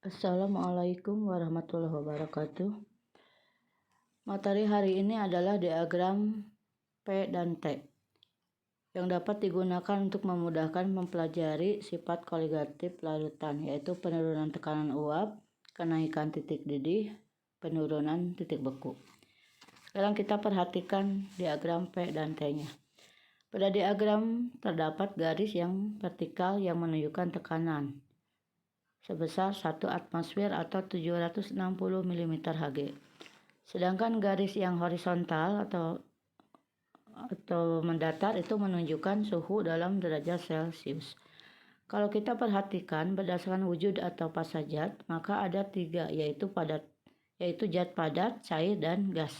Assalamualaikum warahmatullahi wabarakatuh. Materi hari ini adalah diagram P dan T yang dapat digunakan untuk memudahkan mempelajari sifat koligatif larutan, yaitu penurunan tekanan uap, kenaikan titik didih, penurunan titik beku. Sekarang kita perhatikan diagram P dan T-nya. Pada diagram terdapat garis yang vertikal yang menunjukkan tekanan sebesar 1 atmosfer atau 760 mm Hg. Sedangkan garis yang horizontal atau mendatar itu menunjukkan suhu dalam derajat Celcius. Kalau kita perhatikan berdasarkan wujud atau fasa zat, maka ada 3, yaitu zat padat, cair, dan gas.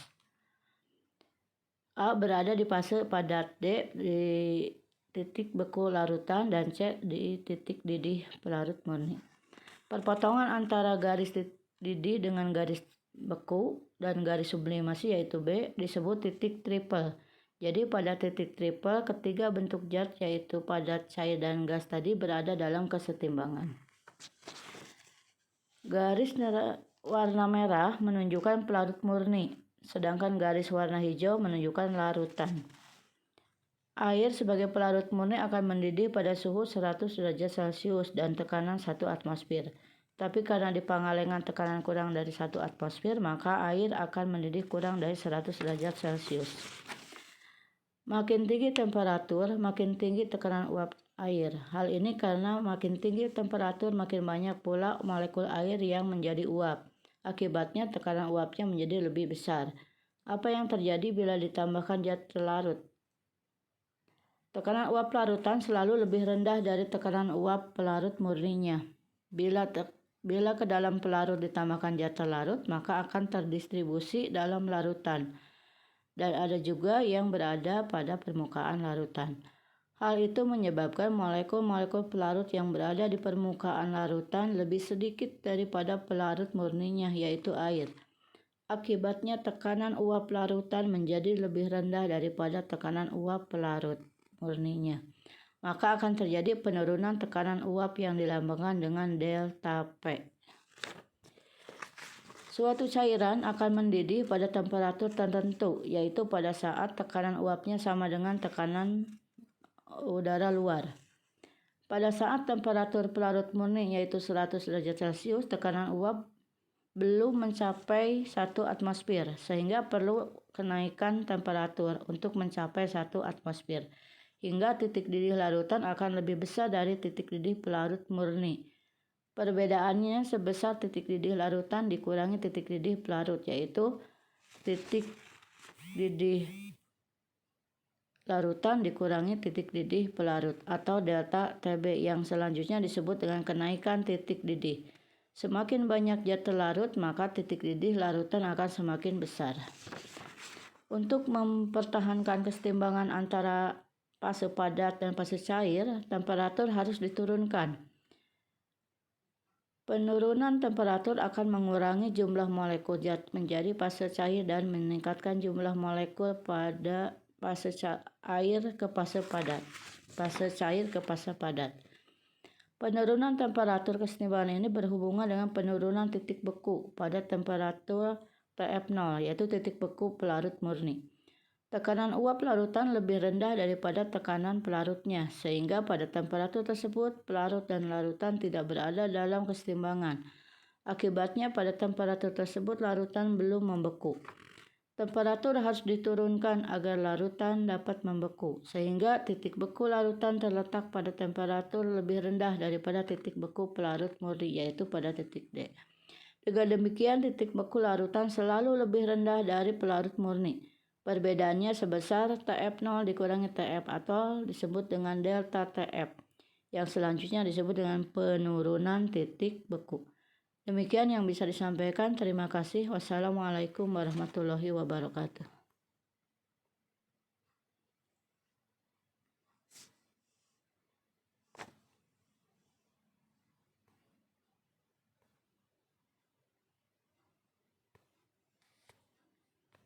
A berada di fase padat, D di titik beku larutan, dan C di titik didih pelarut murni. Perpotongan antara garis didih dengan garis beku dan garis sublimasi yaitu B disebut titik triple. Jadi pada titik triple ketiga bentuk zat yaitu padat, cair, dan gas tadi berada dalam kesetimbangan. Garis warna merah menunjukkan pelarut murni, sedangkan garis warna hijau menunjukkan larutan. Air sebagai pelarut murni akan mendidih pada suhu 100 derajat Celcius dan tekanan 1 atmosfer. Tapi karena di Pangalengan tekanan kurang dari 1 atmosfer, maka air akan mendidih kurang dari 100 derajat Celcius. Makin tinggi temperatur, makin tinggi tekanan uap air. Hal ini karena makin tinggi temperatur, makin banyak pula molekul air yang menjadi uap. Akibatnya tekanan uapnya menjadi lebih besar. Apa yang terjadi bila ditambahkan zat pelarut? Tekanan uap larutan selalu lebih rendah dari tekanan uap pelarut murninya. Bila ke dalam pelarut ditambahkan zat larut, maka akan terdistribusi dalam larutan. Dan ada juga yang berada pada permukaan larutan. Hal itu menyebabkan molekul-molekul pelarut yang berada di permukaan larutan lebih sedikit daripada pelarut murninya, yaitu air. Akibatnya tekanan uap larutan menjadi lebih rendah daripada tekanan uap pelarut murninya. Maka akan terjadi penurunan tekanan uap yang dilambangkan dengan delta P. Suatu cairan akan mendidih pada temperatur tertentu, yaitu pada saat tekanan uapnya sama dengan tekanan udara luar. Pada saat temperatur pelarut murni yaitu 100 derajat Celcius, tekanan uap belum mencapai 1 atmosfer, sehingga perlu kenaikan temperatur untuk mencapai 1 atmosfer. Hingga titik didih larutan akan lebih besar dari titik didih pelarut murni. Perbedaannya sebesar titik didih larutan dikurangi titik didih pelarut, yaitu titik didih larutan dikurangi titik didih pelarut atau delta TB yang selanjutnya disebut dengan kenaikan titik didih. Semakin banyak zat larut, maka titik didih larutan akan semakin besar. Untuk mempertahankan kesetimbangan antara fase padat dan fase cair, temperatur harus diturunkan. Penurunan temperatur akan mengurangi jumlah molekul zat menjadi fase cair dan meningkatkan jumlah molekul pada fase cair ke fase padat. Penurunan temperatur kesetimbangan ini berhubungan dengan penurunan titik beku pada temperatur TF0, yaitu titik beku pelarut murni. Tekanan uap larutan lebih rendah daripada tekanan pelarutnya, sehingga pada temperatur tersebut pelarut dan larutan tidak berada dalam kesetimbangan. Akibatnya pada temperatur tersebut larutan belum membeku. Temperatur harus diturunkan agar larutan dapat membeku, sehingga titik beku larutan terletak pada temperatur lebih rendah daripada titik beku pelarut murni, yaitu pada titik D. Dengan demikian, titik beku larutan selalu lebih rendah dari pelarut murni. Perbedaannya sebesar TF0 dikurangi TF atau disebut dengan delta TF, yang selanjutnya disebut dengan penurunan titik beku. Demikian yang bisa disampaikan. Terima kasih. Wassalamualaikum warahmatullahi wabarakatuh.